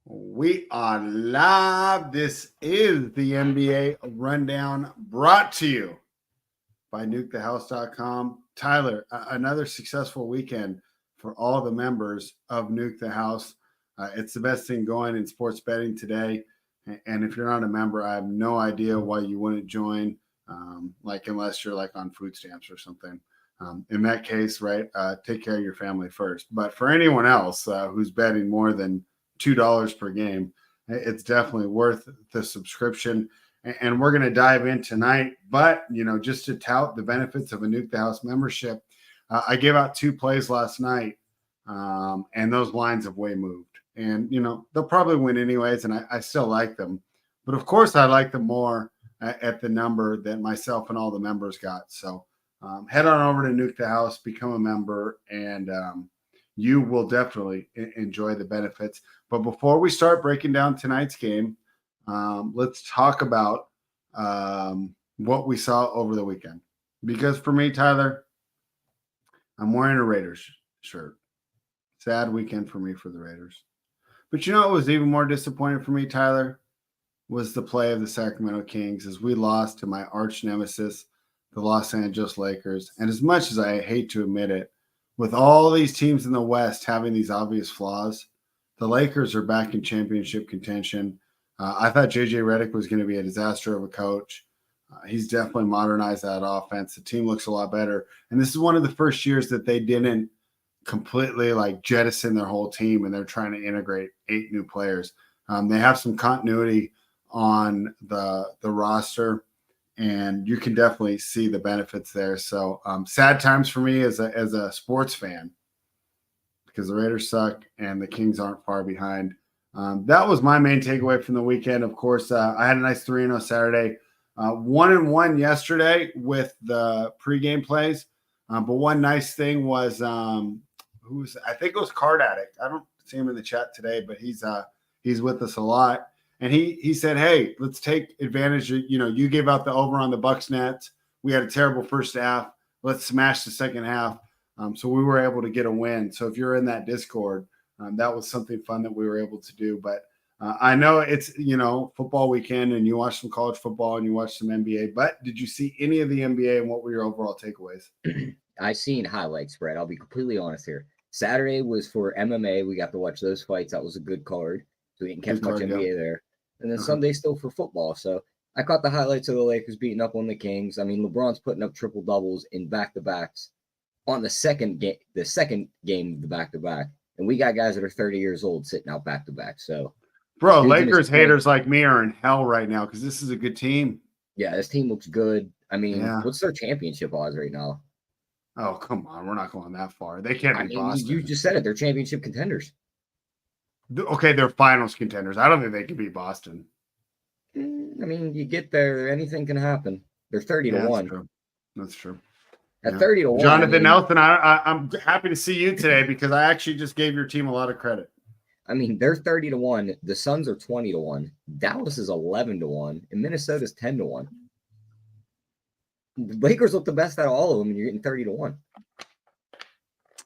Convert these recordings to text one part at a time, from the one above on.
We are live. This is the NBA Rundown brought to you by nukethehouse.com. Tyler, another successful weekend for all the members of Nuke the House. It's the best thing going in sports betting today. And if you're not a member, I have no idea why you wouldn't join, unless you're like on food stamps or something. In that case, right, take care of your family first. But for anyone else who's betting more than $2 per game, it's definitely worth the subscription. And we're going to dive in tonight. But, just to tout the benefits of a Nuke the House membership, I gave out 2 plays last night, and those lines have way moved. And, they'll probably win anyways, and I still like them. But, of course, I like them more at the number that myself and all the members got. So head on over to Nuke the House, become a member, and you will definitely enjoy the benefits. But before we start breaking down tonight's game, let's talk about what we saw over the weekend. Because for me, Tyler, I'm wearing a Raiders shirt. Sad weekend for me for the Raiders. But what was even more disappointing for me, Tyler, was the play of the Sacramento Kings as we lost to my arch nemesis, the Los Angeles Lakers. And as much as I hate to admit it, with all these teams in the West having these obvious flaws, the Lakers are back in championship contention. I thought J.J. Redick was going to be a disaster of a coach. He's definitely modernized that offense. The team looks a lot better. And this is one of the first years that they didn't completely jettison their whole team, and they're trying to integrate 8 new players. They have some continuity on the roster, and you can definitely see the benefits there. So sad times for me as a sports fan, because the Raiders suck and the Kings aren't far behind. That was my main takeaway from the weekend. Of course, I had a nice 3-0 Saturday, 1-1 yesterday with the pregame plays. But one nice thing was I think it was Card Addict. I don't see him in the chat today, but he's with us a lot. And he said, hey, let's take advantage of, you gave out the over on the Bucks Nets. We had a terrible first half. Let's smash the second half. So we were able to get a win. So if you're in that Discord, that was something fun that we were able to do. But I know it's, football weekend, and you watch some college football and you watch some NBA. But did you see any of the NBA, and what were your overall takeaways? I seen highlights, Brett. I'll be completely honest here. Saturday was for MMA. We got to watch those fights. That was a good card. So we didn't catch much NBA there. And then Sunday still for football. So I caught the highlights of the Lakers beating up on the Kings. I mean, LeBron's putting up triple doubles in back-to-backs on the second game of the back-to-back. And we got guys that are 30 years old sitting out back-to-back. So, bro, Lakers haters like me are in hell right now because this is a good team. Yeah, this team looks good. I mean, what's their championship odds right now? Oh, come on. We're not going that far. They can't be Boston. You just said it. They're championship contenders. Okay, they're finals contenders. I don't think they can beat Boston. I mean, you get there, anything can happen. They're 30-1. That's true. At 30-1. Jonathan Nelson, I'm happy to see you today because I actually just gave your team a lot of credit. I mean, they're 30-1. The Suns are 20-1. Dallas is 11-1, and Minnesota's 10-1. The Lakers look the best out of all of them, and you're getting 30-1.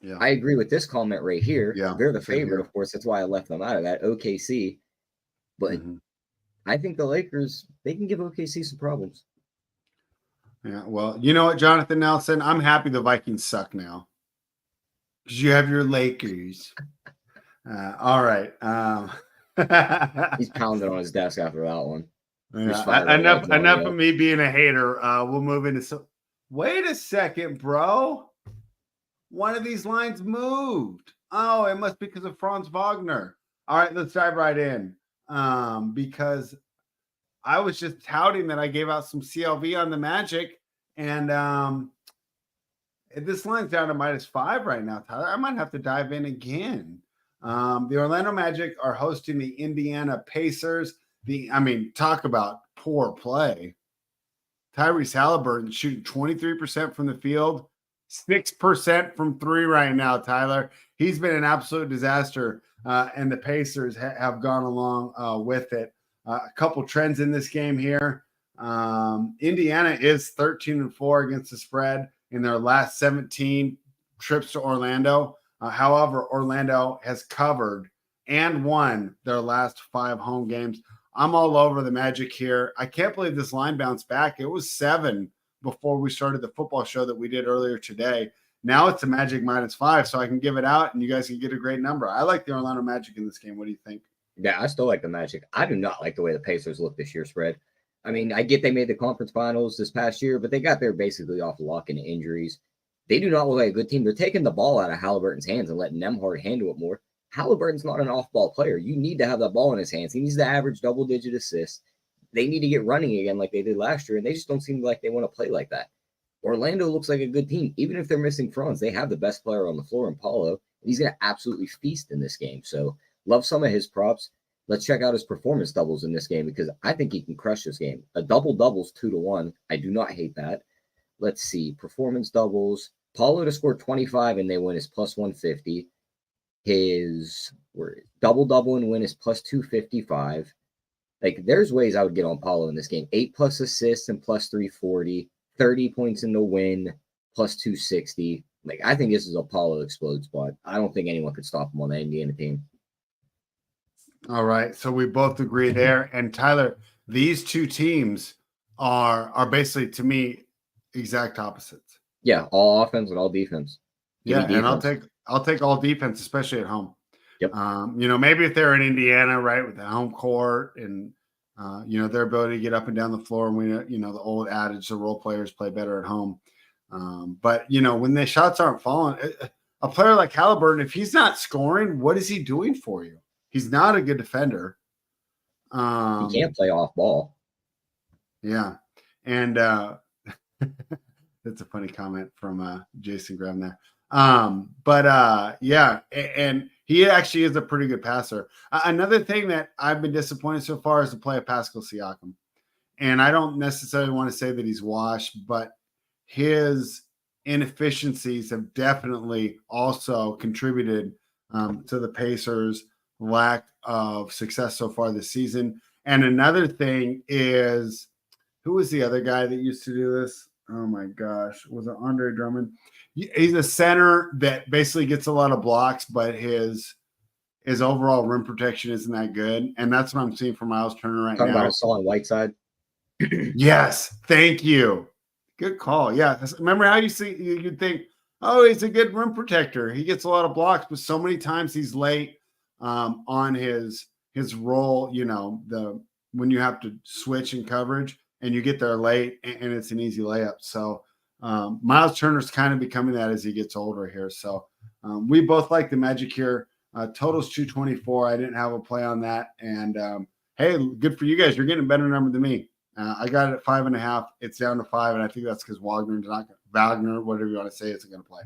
Yeah. I agree with this comment right here. Yeah, they're the favorite, of course. That's why I left them out of that. OKC. But I think the Lakers, they can give OKC some problems. Yeah, well, you know what, Jonathan Nelson? I'm happy the Vikings suck now. Because you have your Lakers. All right. He's pounding on his desk after that one. Yeah, enough of me being a hater. We'll move into wait a second, bro. One of these lines moved. Oh, it must be because of Franz Wagner. All right, let's dive right in. Because I was just touting that I gave out some CLV on the Magic, and this line's down to -5 right now, Tyler. I might have to dive in again. The Orlando Magic are hosting the Indiana Pacers. Talk about poor play. Tyrese Halliburton shooting 23% from the field, 6% from 3 right now, Tyler. He's been an absolute disaster, and the Pacers have gone along with it. A couple trends in this game here. Indiana is 13-4 against the spread in their last 17 trips to Orlando. However, Orlando has covered and won their last 5 home games. I'm all over the Magic here. I can't believe this line bounced back. It was 7 before we started the football show that we did earlier today. Now it's a Magic -5, so I can give it out and you guys can get a great number. I like the Orlando Magic in this game. What do you think? Yeah, I still like the Magic. I do not like the way the Pacers look this year, spread. I mean, I get they made the conference finals this past year, but they got there basically off luck and injuries. They do not look like a good team. They're taking the ball out of Halliburton's hands and letting Nembhard handle it more. Halliburton's not an off-ball player. You need to have that ball in his hands. He needs to average double-digit assists. They need to get running again like they did last year, and they just don't seem like they want to play like that. Orlando looks like a good team. Even if they're missing Franz, they have the best player on the floor in Paulo, and he's going to absolutely feast in this game. So love some of his props. Let's check out his performance doubles in this game because I think he can crush this game. A double-double's 2-1. I do not hate that. Let's see. Performance doubles. Paulo to score 25 and they win is +150. His double-double and win is +255. Like, there's ways I would get on Paulo in this game. 8+ assists and +340. 30 points in the win, +260. Like, I think this is a Paulo explode spot. I don't think anyone could stop him on the Indiana team. All right. So we both agree there. And Tyler, these two teams are basically, to me, exact opposites. Yeah, all offense and all defense. Yeah, and I'll take all defense, especially at home. Yep. Maybe if they're in Indiana, right, with the home court and their ability to get up and down the floor, and we the old adage, the role players play better at home. But when the shots aren't falling, a player like Halliburton, if he's not scoring, what is he doing for you? He's not a good defender. He can't play off ball. Yeah, and that's a funny comment from Jason Graham there. And he actually is a pretty good passer. Another thing that I've been disappointed so far is the play of Pascal Siakam. And I don't necessarily want to say that he's washed, but his inefficiencies have definitely also contributed to the Pacers' lack of success so far this season. And another thing is, who was the other guy that used to do this? Oh my gosh, was it Andre Drummond? He's a center that basically gets a lot of blocks, but his overall rim protection isn't that good. And that's what I'm seeing from Miles Turner right now. Talking about Hassan Whiteside. Yes, thank you. Good call. Yeah. Remember how you'd think, oh, he's a good rim protector. He gets a lot of blocks, but so many times he's late on his role, when you have to switch in coverage and you get there late and it's an easy layup. So Miles Turner's kind of becoming that as he gets older here. So we both like the Magic here. Total's 224. I didn't have a play on that. And hey, good for you guys. You're getting a better number than me. I got it at 5.5. It's down to 5, and I think that's because Wagner, whatever you want to say, isn't going to play.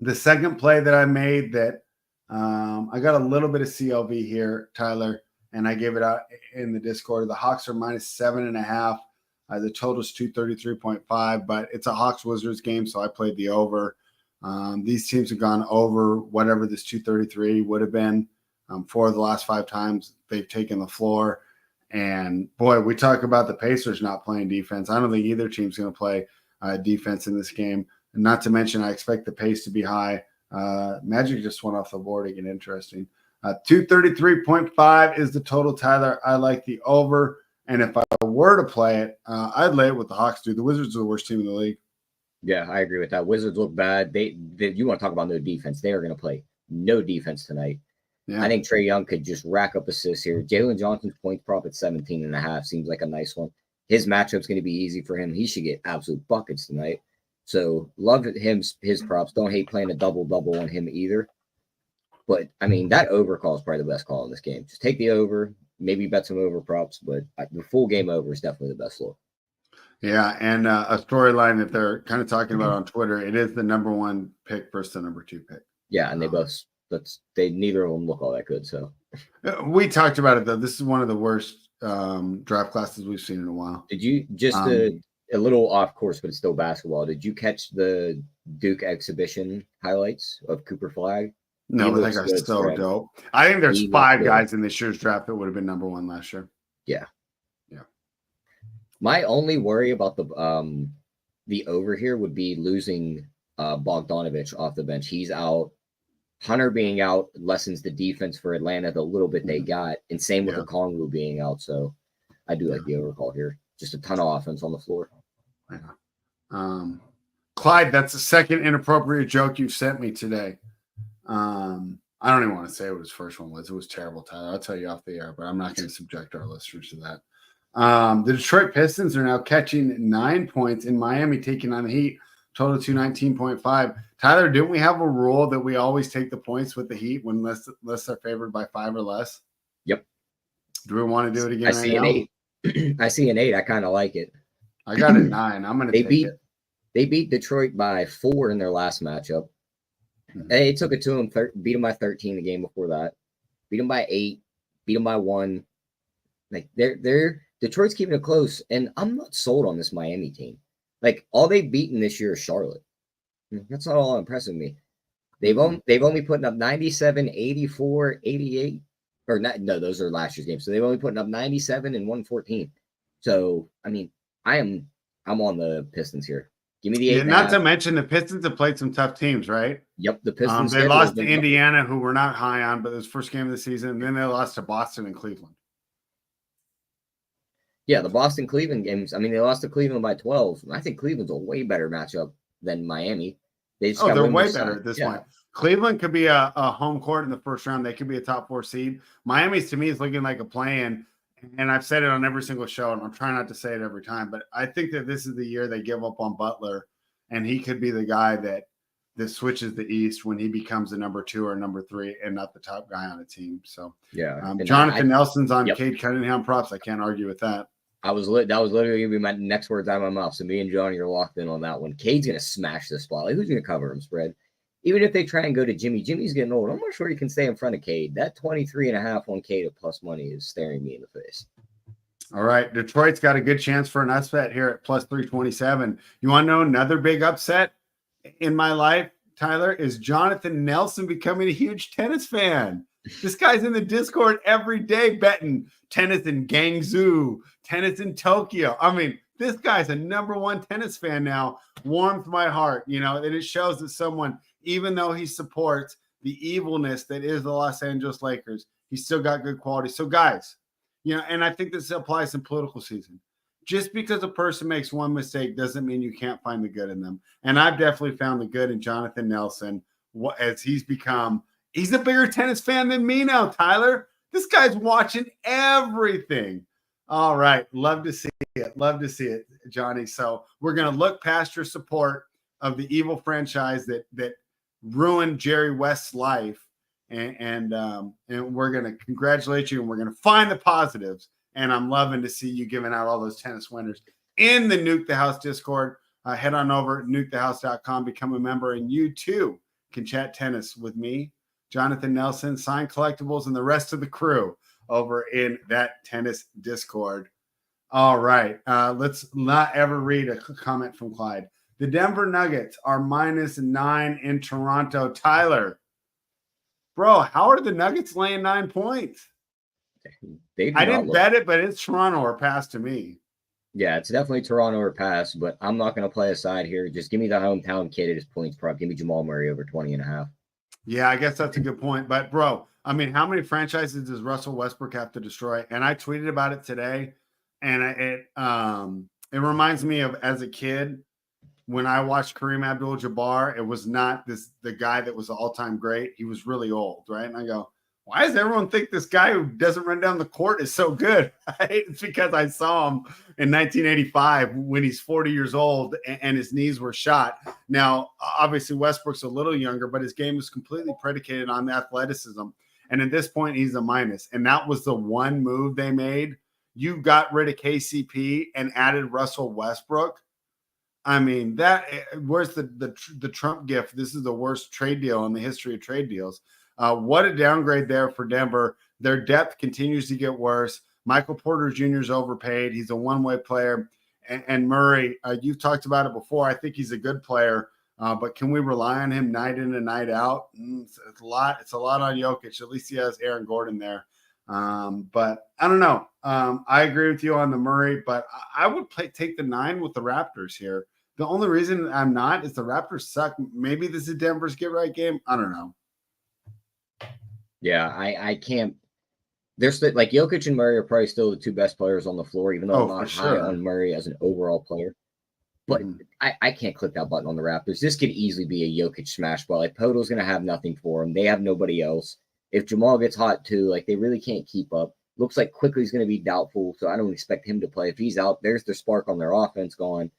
The second play that I made that I got a little bit of CLV here, Tyler, and I gave it out in the Discord. The Hawks are -7.5. The total is 233.5, but it's a Hawks Wizards game, so I played the over. These teams have gone over whatever this 233 would have been 4 of the last 5 times they've taken the floor. And boy, we talk about the Pacers not playing defense. I don't think either team's going to play defense in this game. And not to mention, I expect the pace to be high. Magic just went off the board again. Interesting. 233.5 is the total, Tyler. I like the over. And if I were to play it, I'd lay it with the Hawks, dude. The Wizards are the worst team in the league. Yeah, I agree with that. Wizards look bad. You want to talk about no defense. They are going to play no defense tonight. Yeah. I think Trae Young could just rack up assists here. Jalen Johnson's point prop at 17.5 seems like a nice one. His matchup's going to be easy for him. He should get absolute buckets tonight. So love his props. Don't hate playing a double-double on him either. But, I mean, that over call is probably the best call in this game. Just take the over, maybe bet some over props, but the full game over is definitely the best look. Yeah, and a storyline that they're kind of talking about on Twitter, it is the number 1 pick versus the number 2 pick. Yeah, and neither of them look all that good. So we talked about it though. This is one of the worst draft classes we've seen in a while. Did you just a little off course, but it's still basketball? Did you catch the Duke exhibition highlights of Cooper Flag? No, I think that's so dope. I think there's 5 guys in this year's draft that would have been number 1 last year. Yeah. My only worry about the over here would be losing Bogdanovich off the bench. He's out. Hunter being out lessens the defense for Atlanta the little bit they got, and same with the Okongwu being out. So I do like the overcall here. Just a ton of offense on the floor. Yeah. Clyde, that's the second inappropriate joke you've sent me today. I don't even want to say what his first one was. It was terrible, Tyler. I'll tell you off the air, but I'm not going to subject our listeners to that. The Detroit Pistons are now catching 9 points in Miami, taking on the Heat. Total 219.5. Tyler, didn't we have a rule that we always take the points with the Heat when less they're favored by 5 or less? Yep. Do we want to do it again? I see an 8. I see an 8. I kind of like it. I got a 9. I'm going to take it. They beat Detroit by 4 in their last matchup. They took it to them, beat them by 13 the game before that. Beat them by 8, beat them by 1. Like they're Detroit's keeping it close, and I'm not sold on this Miami team. Like all they've beaten this year is Charlotte. That's not all impressive me. They've only put up 97, 84, 88, or not. No, those are last year's games. So they've only put up 97 and 114. So I mean, I'm on the Pistons here. Give me the 8. Not to mention the Pistons have played some tough teams, right? Yep, the Pistons. They lost to Indiana, who we're not high on, but it was first game of the season. And then they lost to Boston and Cleveland. Yeah, the Boston-Cleveland games. I mean, they lost to Cleveland by 12. I think Cleveland's a way better matchup than Miami. They're way better at this point. Cleveland could be a home court in the first round. They could be a top 4 seed. Miami's, to me, is looking like a play-in. And I've said it on every single show, and I'm trying not to say it every time, but I think that this is the year they give up on Butler, and he could be the guy that switches the East when he becomes the number 2 or number 3 and not the top guy on a team. So, Jonathan Nelson's on Cade Cunningham props. I can't argue with that. That was literally going to be my next words out of my mouth. So me and Johnny are locked in on that one. Cade's going to smash this spot. Like, who's going to cover him spread? Even if they try and go to Jimmy, Jimmy's getting old. I'm not sure he can stay in front of Cade. That 23.5 on Cade at plus money is staring me in the face. All right. Detroit's got a good chance for an upset here at plus 327. You want to know another big upset in my life, Tyler, is Jonathan Nelson becoming a huge tennis fan. This guy's in the Discord every day betting tennis in Guangzhou, tennis in Tokyo. I mean, this guy's a number 1 tennis fan now. Warms my heart, and it shows that someone, even though he supports the evilness that is the Los Angeles Lakers, he's still got good quality. So, guys, and I think this applies in political season. Just because a person makes one mistake doesn't mean you can't find the good in them. And I've definitely found the good in Jonathan Nelson as he's a bigger tennis fan than me now, Tyler. This guy's watching everything. All right. Love to see it. Love to see it, Johnny. So we're going to look past your support of the evil franchise that ruined Jerry West's life. And we're going to congratulate you, and we're going to find the positives. And I'm loving to see you giving out all those tennis winners in the Nuke the House Discord. Head on over to nukethehouse.com, become a member, and you too can chat tennis with me, Jonathan Nelson, Sign Collectibles, and the rest of the crew over in that tennis Discord. All right. Let's not ever read a comment from Clyde. The Denver Nuggets are -9 in Toronto. Tyler, bro, how are the Nuggets laying 9 points? I didn't bet it, but it's Toronto or pass to me. Yeah, it's definitely Toronto or pass, but I'm not going to play a side here. Just give me the hometown kid at his points prop. Give me Jamal Murray over 20.5. Yeah, I guess that's a good point. But, bro, I mean, how many franchises does Russell Westbrook have to destroy? And I tweeted about it today, and it reminds me of as a kid when I watched Kareem Abdul-Jabbar. It was not the guy that was the all-time great. He was really old, right? And I go, why does everyone think this guy who doesn't run down the court is so good? Right? It's because I saw him in 1985 when he's 40 years old and his knees were shot. Now, obviously, Westbrook's a little younger, but his game is completely predicated on athleticism. And at this point, he's a minus. And that was the one move they made. You got rid of KCP and added Russell Westbrook. I mean, where's the Trump gift? This is the worst trade deal in the history of trade deals. What a downgrade there for Denver. Their depth continues to get worse. Michael Porter Jr. is overpaid. He's a one-way player. And Murray, you've talked about it before. I think he's a good player, but can we rely on him night in and night out? It's a lot. It's a lot on Jokic. At least he has Aaron Gordon there. But I don't know. I agree with you on the Murray, but I would take the 9 with the Raptors here. The only reason I'm not is the Raptors suck. Maybe this is Denver's get-right game. I don't know. Yeah, I can't. There's like Jokic and Murray are probably still the two best players on the floor, even though I'm Oh, for not high sure. on Murray as an overall player. But Mhm. I can't click that button on the Raptors. This could easily be a Jokic smash ball. Like Poto's going to have nothing for him. They have nobody else. If Jamal gets hot too, like they really can't keep up. Looks like Quickly's going to be doubtful, so I don't expect him to play. If he's out, there's the spark on their offense gone.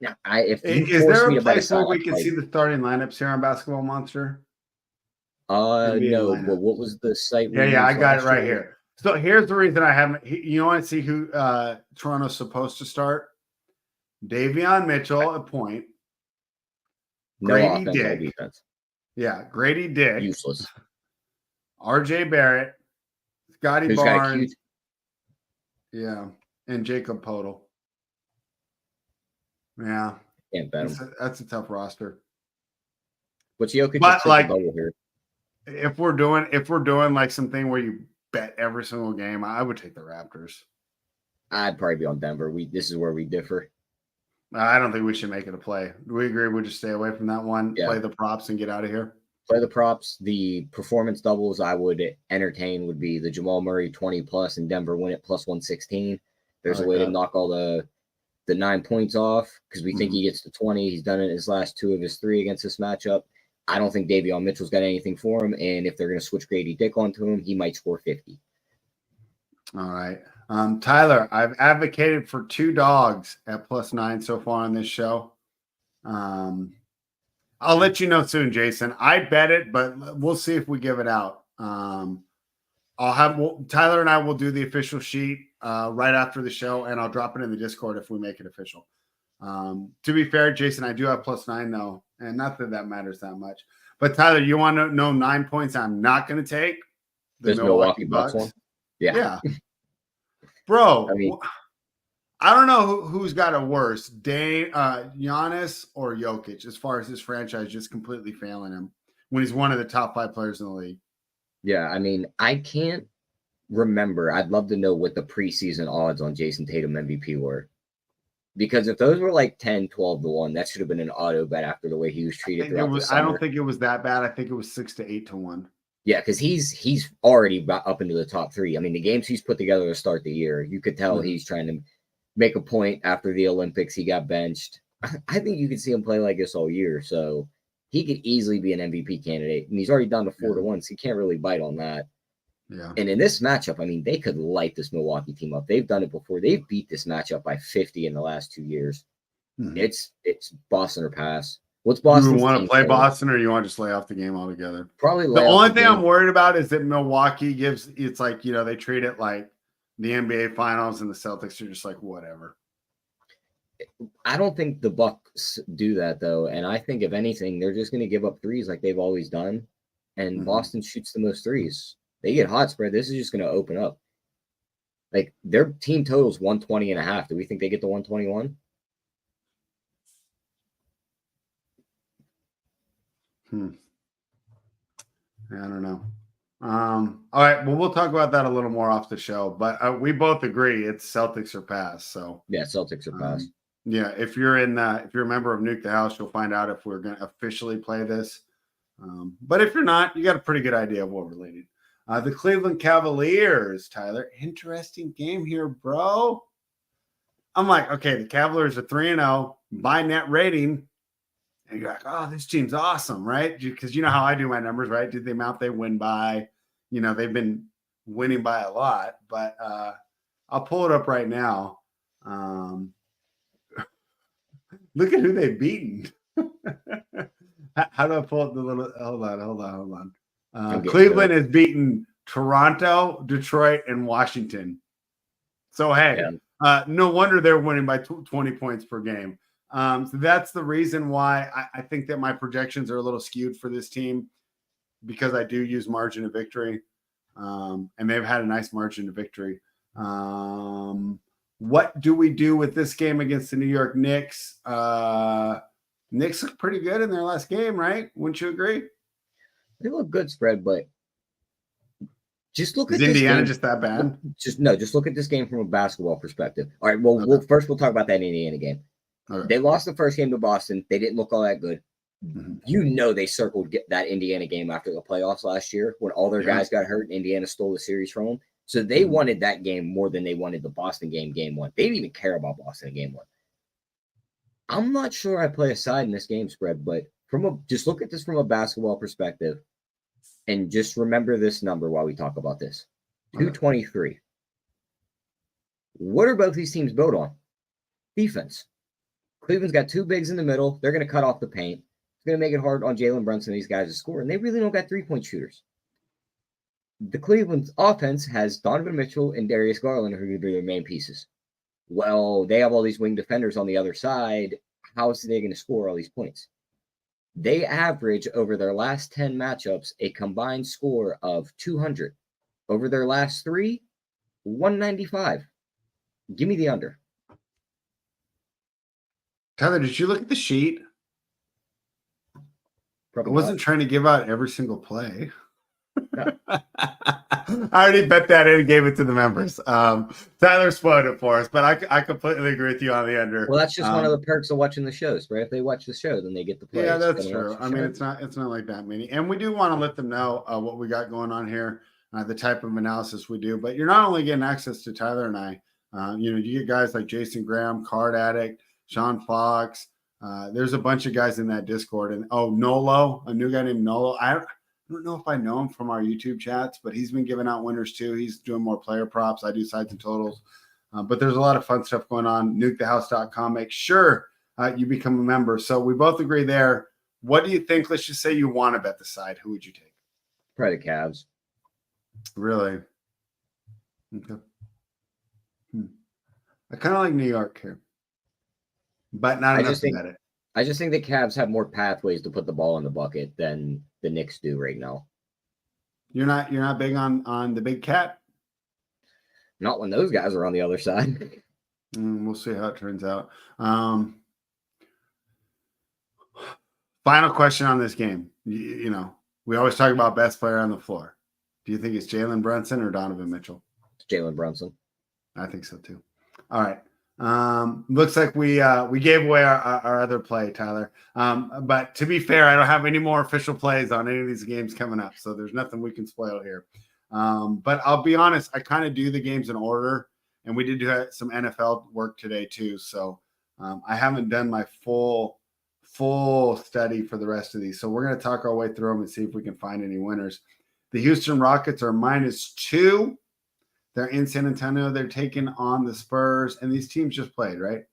Now, if you Is force there me a to bet a place where side, we I'd can see play. the starting lineups here on Basketball Monster? NBA No. Well, lineup. what was the site we Yeah, I used got it last right year? here. So here's the reason I haven't. You want to see who Toronto's supposed to start? Davion Mitchell at point. No Grady offense, all Dick. defense. Yeah, Grady Dick. Useless. RJ Barrett. Scotty Who's got a cute? Barnes. Yeah, and Jacob Podol. Yeah, Can't bet him. that's a tough roster. What's Jokic's But triple double here? if we're doing like something where you bet every single game, I would take the Raptors. I'd probably be on Denver. This is where we differ. I don't think we should make it a play. Do we agree? We'll just stay away from that one. Yeah. Play the props and get out of here. Play the props. The performance doubles I would entertain would be the Jamal Murray 20 plus and Denver win it plus 116. There's a way to knock all the 9 points off because we think he gets to 20. He's done it in his last 2 of his 3 against this matchup. I don't think Davion Mitchell's got anything for him. And if they're going to switch Grady Dick onto him, he might score 50. All right. Tyler, I've advocated for 2 dogs at +9 so far on this show. I'll let you know soon, Jason. I bet it, but we'll see if we give it out. Tyler and I will do the official sheet right after the show, and I'll drop it in the Discord if we make it official. To be fair, Jason, I do have +9 though, and not that matters that much. But Tyler, you want to know 9 points I'm not going to take? The Milwaukee Bucks one? Yeah. Bro, I mean, I don't know who's got it worse, Giannis or Jokic, as far as this franchise just completely failing him when he's one of the top 5 players in the league. Yeah, I mean, I can't remember. I'd love to know what the preseason odds on Jason Tatum MVP were. Because if those were like 10, 12 to 1, that should have been an auto bet after the way he was treated throughout the summer. I don't think it was that bad. I think it was 6 to 8 to 1. Yeah, because he's already up into the top 3. I mean, the games he's put together to start the year, you could tell he's trying to make a point after the Olympics. He got benched. I think you could see him play like this all year. So he could easily be an MVP candidate. And he's already down to 4 to 1, so he can't really bite on that. Yeah. And in this matchup, I mean, they could light this Milwaukee team up. They've done it before. They've beat this matchup by 50 in the last 2 years. It's Boston or pass. What's Boston? You want to play Boston, or you want to just lay off the game altogether? Probably. The only thing I'm worried about is that Milwaukee it's like, they treat it like the NBA Finals, and the Celtics are just like whatever. I don't think the Bucks do that though, and I think if anything, they're just going to give up threes like they've always done. And Boston shoots the most threes. They get hot spread. This is just going to open up. Like their team totals 120.5. Do we think they get to 121? I don't know. All right. Well, we'll talk about that a little more off the show, but we both agree it's Celtics or pass. So yeah, Celtics or pass. Yeah. If you're a member of Nuke the House, you'll find out if we're going to officially play this. But if you're not, you got a pretty good idea of what we're leading. The Cleveland Cavaliers, Tyler. Interesting game here, bro. I'm like, okay, the Cavaliers are 3-0 by net rating. And you're like, oh, this team's awesome, right? Because you know how I do my numbers, right? Do the amount they win by. They've been winning by a lot. But I'll pull it up right now. Look at who they've beaten. How do I pull up the little – hold on. Cleveland has beaten Toronto, Detroit, and Washington. So, hey, no wonder they're winning by 20 points per game. So that's the reason why I think that my projections are a little skewed for this team, because I do use margin of victory, and they've had a nice margin of victory. What do we do with this game against the New York Knicks? Knicks look pretty good in their last game, right? Wouldn't you agree? They look good spread, but just look at Indiana this game. Just that bad? Just look at this game from a basketball perspective. All right, well, we'll talk about that Indiana game. Okay. They lost the first game to Boston. They didn't look all that good. They circled that Indiana game after the playoffs last year when all their guys got hurt and Indiana stole the series from them. So they wanted that game more than they wanted the Boston game 1. They didn't even care about Boston in game 1. I'm not sure I play a side in this game spread, but just look at this from a basketball perspective and just remember this number while we talk about this. 223. What are both these teams built on? Defense. Cleveland's got 2 bigs in the middle. They're going to cut off the paint. It's going to make it hard on Jalen Brunson and these guys to score, and they really don't got 3-point shooters. The Cleveland's offense has Donovan Mitchell and Darius Garland, who are going to be their main pieces. Well, they have all these wing defenders on the other side. How is they going to score all these points? They average over their last 10 matchups a combined score of 200. Over their last 3, 195. Give me the under. Tyler, did you look at the sheet? Probably I wasn't not. trying to give out every single play. No. I already bet that in and gave it to the members. Tyler spoiled it for us, but I completely agree with you on the under. Well, that's just one of the perks of watching the shows, right? If they watch the show, then they get the plays. Yeah, that's true. I mean, it's not like that many. And we do want to let them know what we got going on here, the type of analysis we do. But you're not only getting access to Tyler and I. You get guys like Jason Graham, Card Addict, Sean Fox. There's a bunch of guys in that Discord. And, Nolo, a new guy named Nolo. I don't know if I know him from our YouTube chats, but he's been giving out winners too. He's doing more player props. I do sides and totals. But there's a lot of fun stuff going on. NukeTheHouse.com. Make sure you become a member. So we both agree there. What do you think? Let's just say you want to bet the side. Who would you take? Probably the Cavs. Really? Okay. I kind of like New York here, but not enough to bet it. I just think the Cavs have more pathways to put the ball in the bucket than the Knicks do right now. You're not big on the big cat? Not when those guys are on the other side. We'll see how it turns out. Final question on this game. We always talk about best player on the floor. Do you think it's Jalen Brunson or Donovan Mitchell? It's Jalen Brunson. I think so too. All right. Looks like we gave away our other play, Tyler. But to be fair, I don't have any more official plays on any of these games coming up, so there's nothing we can spoil here. But I'll be honest, I kind of do the games in order, and we did do some NFL work today too. So I haven't done my full study for the rest of these. So we're going to talk our way through them and see if we can find any winners. The Houston Rockets are -2. They're in San Antonio. They're taking on the Spurs, and these teams just played, right?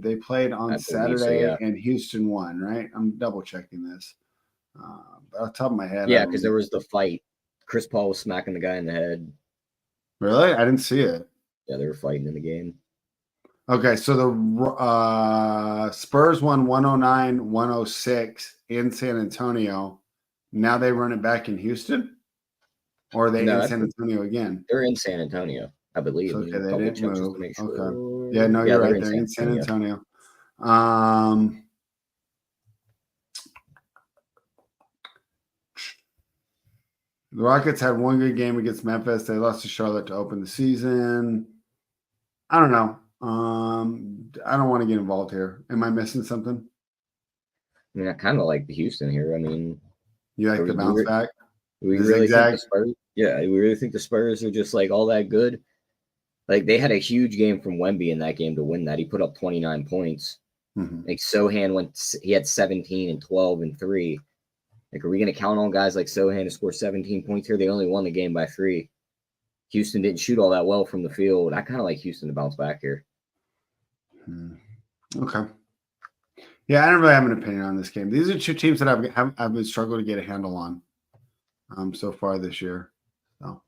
They played on Saturday, and Houston won, right? I'm double checking this. Off the top of my head, yeah, because there was the fight. Chris Paul was smacking the guy in the head. Really? I didn't see it. Yeah, they were fighting in the game. Okay, so the Spurs won 109-106 in San Antonio. Now they run it back in Houston? Or are they in San Antonio again? They're in San Antonio, I believe. So, okay, they didn't move. Sure. Okay. Yeah, no, you're right. They're in San Antonio. The Rockets had one good game against Memphis. They lost to Charlotte to open the season. I don't know. I don't want to get involved here. Am I missing something? I mean, I kind of like the Houston here. I mean, you like the bounce back? We really think the Spurs. Yeah, we really think the Spurs are just like all that good. Like they had a huge game from Wemby in that game to win that. He put up 29 points. Like Sohan he had 17 and 12 and 3. Like, are we going to count on guys like Sohan to score 17 points here? They only won the game by 3. Houston didn't shoot all that well from the field. I kind of like Houston to bounce back here. Okay. Yeah, I don't really have an opinion on this game. These are two teams that I've been struggling to get a handle on so far this year. So,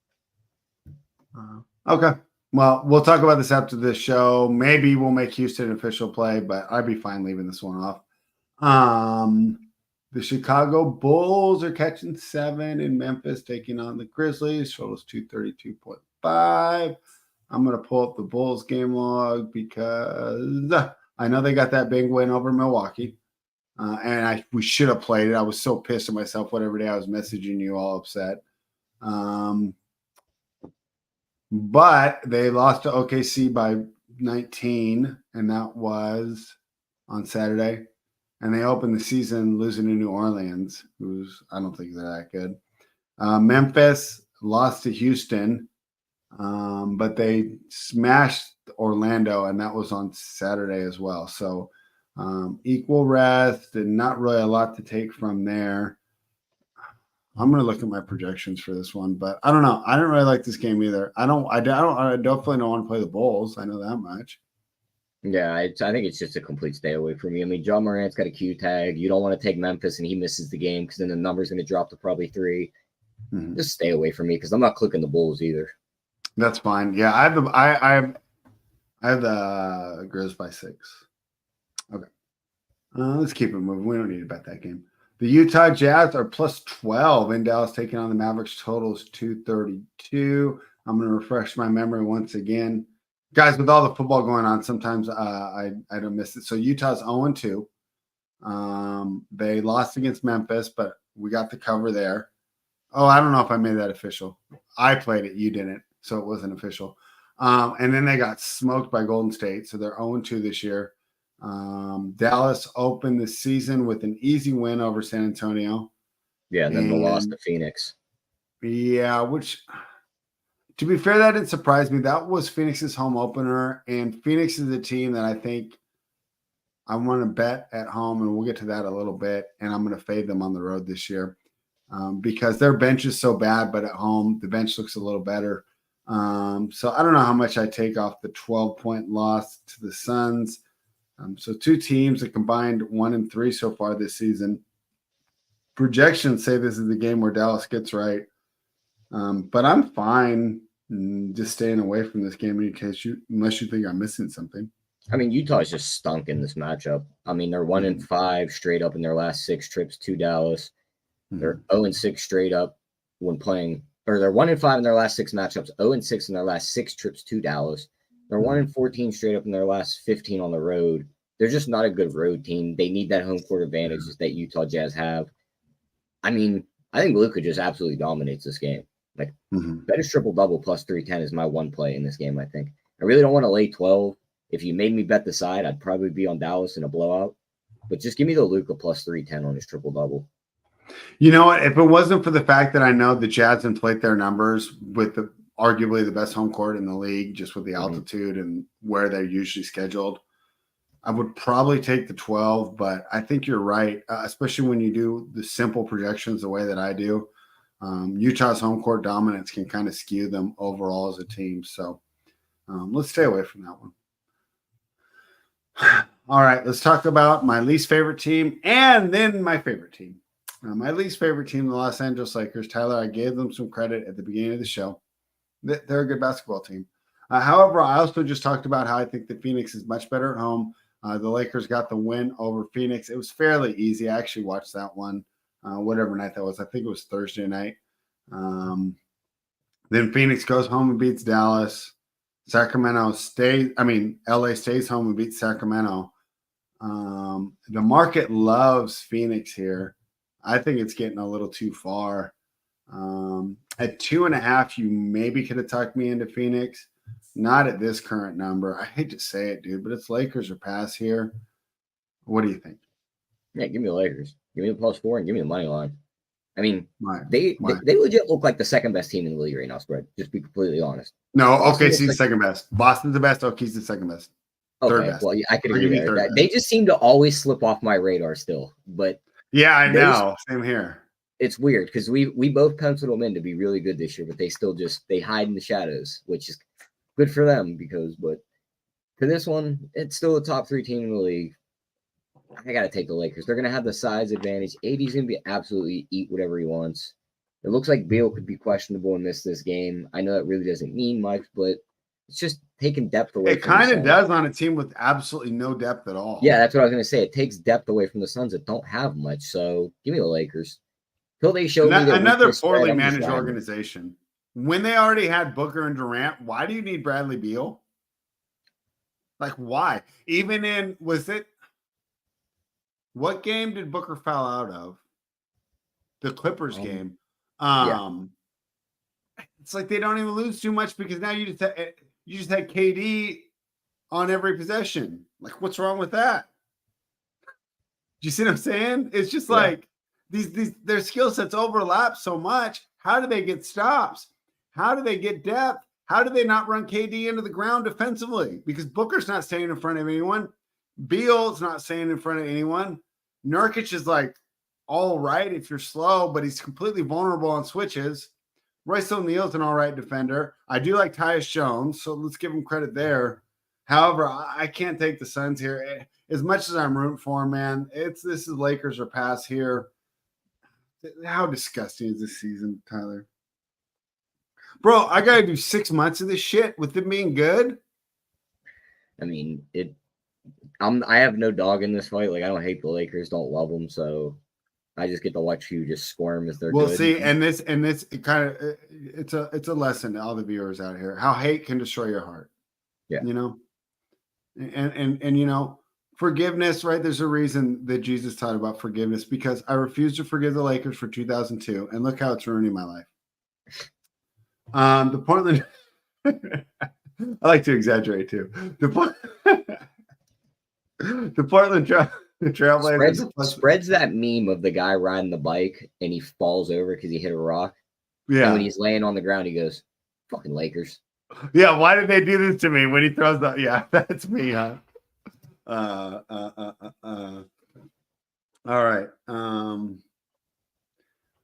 okay. Well, we'll talk about this after this show. Maybe we'll make Houston an official play, but I'd be fine leaving this one off. The Chicago Bulls are catching 7 in Memphis, taking on the Grizzlies. Totals 232.5. I'm going to pull up the Bulls game log because I know they got that big win over Milwaukee. And we should have played it. I was so pissed at myself every day I was messaging you all upset. But they lost to OKC by 19, and that was on Saturday. and they opened the season losing to New Orleans, who's I don't think they're that good. Memphis lost to Houston, but they smashed Orlando, and that was on Saturday as well. So equal rest and not really a lot to take from there. I'm going to look at my projections for this one, but I don't know. I didn't really like this game either. I definitely don't want to play the Bulls. I know that much. Yeah, I think it's just a complete stay away from me. I mean, John Morant's got a Q tag. You don't want to take Memphis and he misses the game because then the number's going to drop to probably 3. Mm-hmm. Just stay away from me because I'm not clicking the Bulls either. That's fine. Yeah, I have the Grizz by 6. Okay. Let's keep it moving. We don't need to bet that game. The Utah Jazz are plus 12 in Dallas, taking on the Mavericks. Totals 232. I'm going to refresh my memory once again. Guys, with all the football going on, sometimes I don't miss it. So Utah's 0-2. They lost against Memphis, but we got the cover there. Oh, I don't know if I made that official. I played it. You didn't, so it wasn't official. And then they got smoked by Golden State, so they're 0-2 this year. Dallas opened the season with an easy win over San Antonio. Yeah, and then the loss to Phoenix. Yeah, which, to be fair, that didn't surprise me. That was Phoenix's home opener, and Phoenix is a team that I think I want to bet at home, and we'll get to that a little bit, and I'm going to fade them on the road this year because their bench is so bad, but at home, the bench looks a little better. So I don't know how much I take off the 12-point loss to the Suns. So two teams that combined 1-3 so far this season. Projections say this is the game where Dallas gets right. But I'm fine just staying away from this game unless you think I'm missing something. I mean, Utah's just stunk in this matchup. I mean, they're 1-5 straight up in their last 6 trips to Dallas. They're 0-6 straight up when playing, or they're 1-5 in their last 6 matchups, 0-6 in their last 6 trips to Dallas. They're 1-14 straight up in their last 15 on the road. They're just not a good road team. They need that home court advantage that Utah Jazz have. I mean, I think Luka just absolutely dominates this game. Like, bet his triple-double plus 310 is my one play in this game, I think. I really don't want to lay 12. If you made me bet the side, I'd probably be on Dallas in a blowout. But just give me the Luka plus 310 on his triple-double. You know what? If it wasn't for the fact that I know the Jazz inflate their numbers with arguably the best home court in the league, just with the altitude and where they're usually scheduled, I would probably take the 12. But I think you're right, especially when you do the simple projections the way that I do. Utah's home court dominance can kind of skew them overall as a team. So let's stay away from that one. All right, let's talk about my least favorite team and then my favorite team. My least favorite team, the Los Angeles Lakers. Tyler, I gave them some credit at the beginning of the show. They're a good basketball team. However, I also just talked about how I think that Phoenix is much better at home. The Lakers got the win over Phoenix. It was fairly easy. I actually watched that one, whatever night that was. I think it was Thursday night. Then Phoenix goes home and beats Dallas. LA stays home and beats Sacramento. The market loves Phoenix here. I think it's getting a little too far. At 2.5, you maybe could have tucked me into Phoenix. Not at this current number. I hate to say it, dude, but it's Lakers or pass here. What do you think? Yeah, give me the Lakers. Give me the plus 4 and give me the money line. I mean, they legit look like the second best team in the league right now, spread. Just be completely honest. No, OKC's second best. Boston's the best. OKC's the second best. Third best. Well, I could agree there. They just seem to always slip off my radar still. But yeah, I know. Same here. It's weird because we both penciled them in to be really good this year, but they still they hide in the shadows, which is good for them but for this one, it's still a top 3 team in the league. I got to take the Lakers. They're going to have the size advantage. AD's going to be absolutely eat whatever he wants. It looks like Beal could be questionable and miss this game. I know that really doesn't mean much, but it's just taking depth away. It kind of does on a team with absolutely no depth at all. Yeah, that's what I was going to say. It takes depth away from the Suns that don't have much. So give me the Lakers. Till they show me that another poorly managed organization. When they already had Booker and Durant, why do you need Bradley Beal? Like, why? Even in, what game did Booker foul out of? The Clippers game. It's like they don't even lose too much because now you just had KD on every possession. Like, what's wrong with that? you see what I'm saying? It's just like these their skill sets overlap so much. How do they get stops? How do they get depth? How do they not run KD into the ground defensively? Because Booker's not staying in front of anyone. Beal's not staying in front of anyone. Nurkic is like all right if you're slow, but he's completely vulnerable on switches. Royce O'Neal's an all right defender. I do like Tyus Jones, so let's give him credit there. However, I can't take the Suns here. As much as I'm rooting for him, man, this is Lakers or pass here. How disgusting is this season, Tyler? Bro, I got to do 6 months of this shit with it being good. I mean, I have no dog in this fight. Like, I don't hate the Lakers, don't love them, so I just get to watch you just squirm as they're good. We'll see, and this it kind of it's a lesson to all the viewers out here how hate can destroy your heart. Yeah, you know, and you know, forgiveness, right? There's a reason that Jesus taught about forgiveness, because I refuse to forgive the Lakers for 2002, and look how it's ruining my life. The Portland, I like to exaggerate too. The Portland Trailblazers spreads that meme of the guy riding the bike and he falls over because he hit a rock. Yeah. And when he's laying on the ground, he goes, "Fucking Lakers." Yeah. Why did they do this to me when he throws that? Yeah, that's me, huh? All right.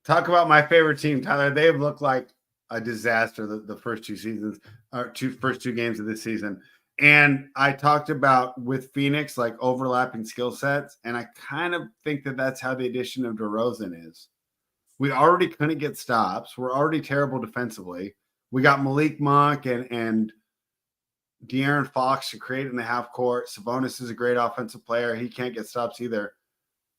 Talk about my favorite team, Tyler. They've looked like a disaster the first two seasons, or first two games of this season. And I talked about with Phoenix, like overlapping skill sets. And I kind of think that that's how the addition of DeRozan is. We already couldn't get stops. We're already terrible defensively. We got Malik Monk and De'Aaron Fox to create in the half court. Sabonis is a great offensive player. He can't get stops either.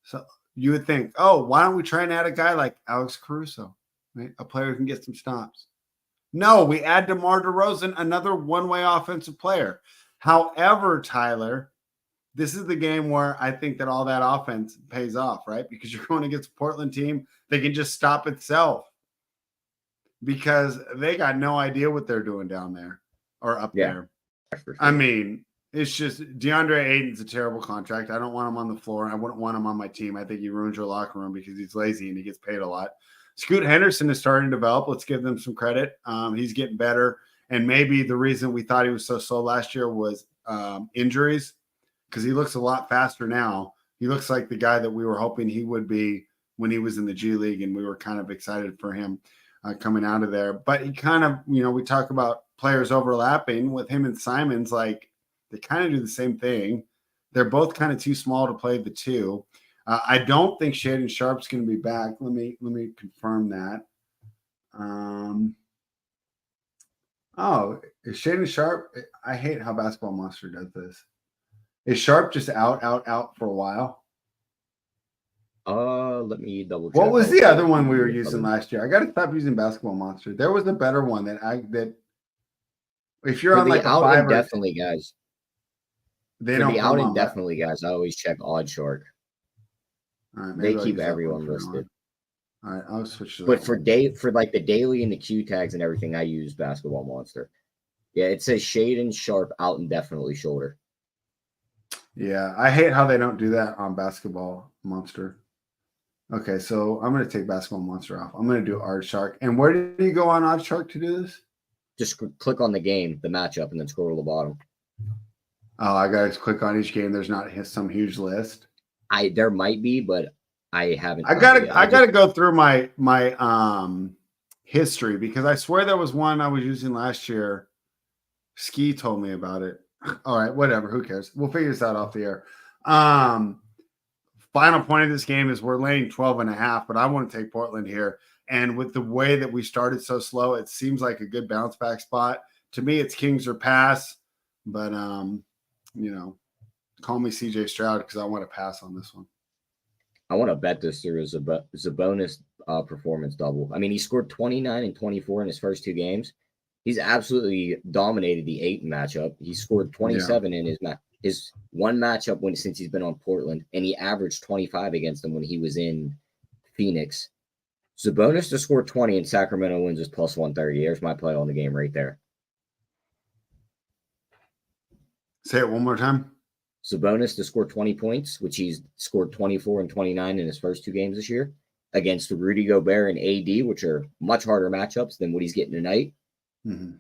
So you would think, oh, why don't we try and add a guy like Alex Caruso, right? A player who can get some stops. No, we add DeMar DeRozan, another one-way offensive player. However, Tyler, this is the game where I think that all that offense pays off, right? Because you're going against a Portland team that can just stop itself because they got no idea what they're doing down there or up there. Sure. I mean, it's just DeAndre Ayton's a terrible contract. I don't want him on the floor. I wouldn't want him on my team. I think he ruins your locker room because he's lazy and he gets paid a lot. Scoot Henderson is starting to develop. Let's give them some credit. He's getting better. And maybe the reason we thought he was so slow last year was injuries, because he looks a lot faster now. He looks like the guy that we were hoping he would be when he was in the G League, and we were kind of excited for him coming out of there. But he kind of, we talk about players overlapping with him and Simons, like they kind of do the same thing. They're both kind of too small to play the two. I don't think Shaedon Sharp's going to be back. Let me confirm that. Is Shaedon Sharp? I hate how Basketball Monster does this. Is Sharp just out for a while? Let me double check. What was the other one we were using last year? I got to stop using Basketball Monster. There was a better one that if you're on like a out 5 indefinitely guys. They don't be out indefinitely, guys. I always check Odd Shark. All right, they keep everyone listed. All right, I'll switch to that. But for like the daily and the Q tags and everything, I use Basketball Monster. Yeah, it says Shaedon Sharp out indefinitely shoulder. Yeah, I hate how they don't do that on Basketball Monster. Okay, so I'm going to take Basketball Monster off. I'm going to do Odd Shark. And where do you go on Odd Shark to do this? Just click on the game, the matchup, and then scroll to the bottom. Oh, I got to click on each game. There's not some huge list. There might be, but I haven't. I gotta go through my history, because I swear there was one I was using last year. Ski told me about it. All right, whatever. Who cares? We'll figure this out off the air. Final point of this game is we're laying 12.5, but I want to take Portland here. And with the way that we started so slow, it seems like a good bounce back spot. To me, it's Kings or pass, but call me CJ Stroud because I want to pass on this one. I want to bet this through as a bonus performance double. I mean, he scored 29 and 24 in his first two games. He's absolutely dominated the 8 matchup. He scored 27 in his one matchup since he's been on Portland, and he averaged 25 against them when he was in Phoenix. Sabonis to score 20 and Sacramento wins is plus 130. There's my play on the game right there. Say it one more time. Sabonis to score 20 points, which he's scored 24 and 29 in his first 2 games this year, against Rudy Gobert and AD, which are much harder matchups than what he's getting tonight. Mm-hmm.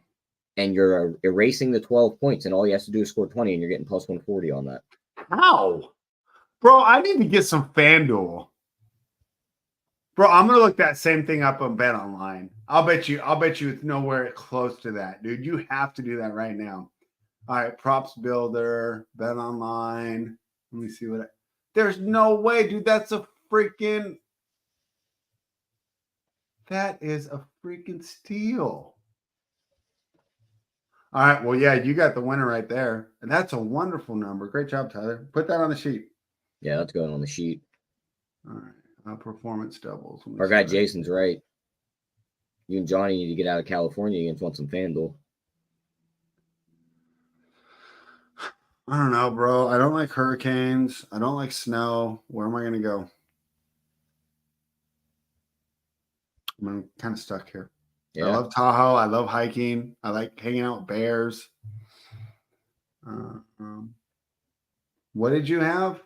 And you're erasing the 12 points, and all he has to do is score 20, and you're getting plus 140 on that. How? Bro, I need to get some FanDuel. Bro, I'm gonna look that same thing up on Bet Online. I'll bet you it's nowhere close to that, dude. You have to do that right now. All right, props builder, Bet Online. Let me see there's no way, dude. That is a freaking steal. All right, well, yeah, you got the winner right there. And that's a wonderful number. Great job, Tyler. Put that on the sheet. Yeah, that's going on the sheet. All right. Performance doubles. Our guy Jason's right. You and Johnny need to get out of California against want some FanDuel. I don't know, bro. I don't like hurricanes. I don't like snow. Where am I going to go? I'm kind of stuck here. Yeah. I love Tahoe. I love hiking. I like hanging out with bears. What did you have?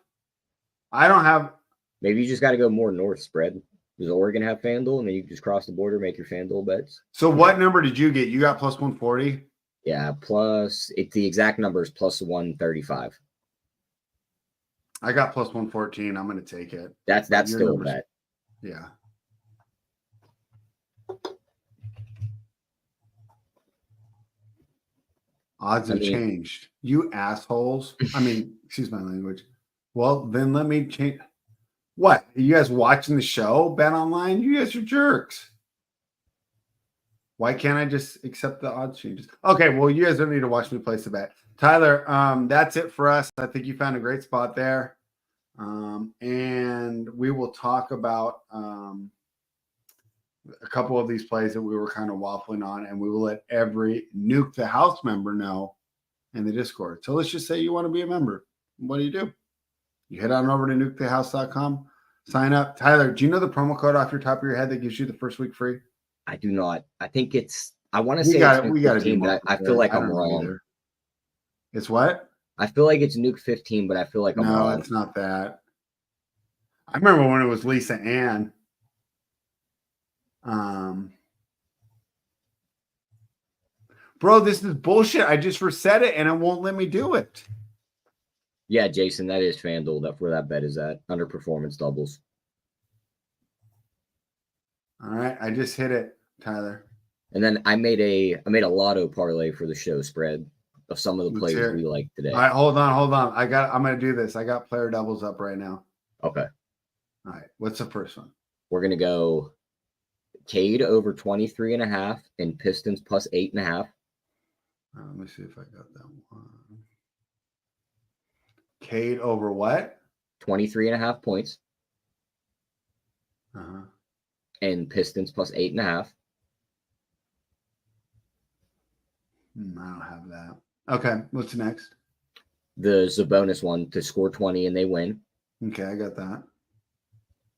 I don't have. Maybe you just got to go more north spread. Does Oregon have FanDuel? And then you just cross the border, make your FanDuel bets. So what number did you get? You got plus 140? Yeah, the exact number is plus 135. I got plus 114. I'm going to take it. That's still a bet. Yeah. Odds have changed. You assholes. Excuse my language. Well, then let me change. What? Are you guys watching the show, Bet Online? You guys are jerks. Why can't I just accept the odds changes? Okay, well, you guys don't need to watch me place a bet. Tyler, that's it for us. I think you found a great spot there. And we will talk about a couple of these plays that we were kind of waffling on, and we will let every Nuke the House member know in the Discord. So let's just say you want to be a member. What do? You head on over to nukethehouse.com, sign up. Tyler, do you know the promo code off your top of your head that gives you the first week free? I do not. I think I want to say we got to be, but I feel like I'm wrong. Either. It's what? I feel like it's Nuke 15, but I feel like I'm wrong. No, it's not that. I remember when it was Lisa Ann. Bro, this is bullshit. I just reset it and it won't let me do it. Yeah, Jason, that is FanDuel. That's where that bet is at. Under performance doubles. All right, I just hit it, Tyler. And then I made a lotto parlay for the show spread of some of the players we like today. All right, hold on. I'm gonna do this. I got player doubles up right now. Okay. All right. What's the first one? We're gonna go Cade over 23.5 and Pistons plus 8.5. Let me see if I got that one. Cade over what? 23.5 points. Uh-huh. And Pistons plus 8.5. I don't have that. Okay, what's next? The Sabonis one to score 20 and they win. Okay, I got that.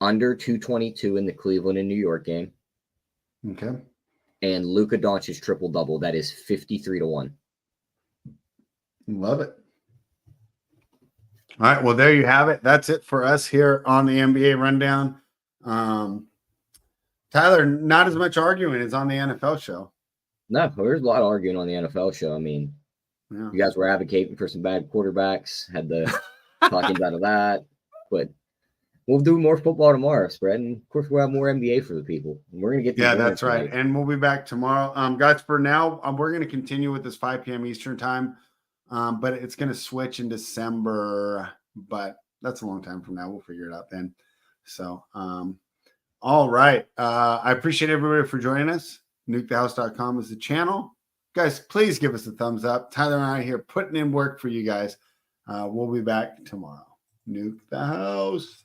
Under 222 in the Cleveland and New York game. Okay. And Luka Doncic's triple-double. That is 53-1. Love it. All right, well, there you have it. That's it for us here on the NBA Rundown. Tyler, not as much arguing as on the NFL show. No, there's a lot of arguing on the NFL show. I mean, You guys were advocating for some bad quarterbacks, had the talking out of that. But we'll do more football tomorrow, Spread. And, of course, we'll have more NBA for the people. And we're going to get that's right. And we'll be back tomorrow. Guys, for now, we're going to continue with this 5 p.m. Eastern time. But it's going to switch in December. But that's a long time from now. We'll figure it out then. So, all right. I appreciate everybody for joining us. NukeTheHouse.com is the channel. Guys, please give us a thumbs up. Tyler and I are here putting in work for you guys. We'll be back tomorrow. Nuke the House.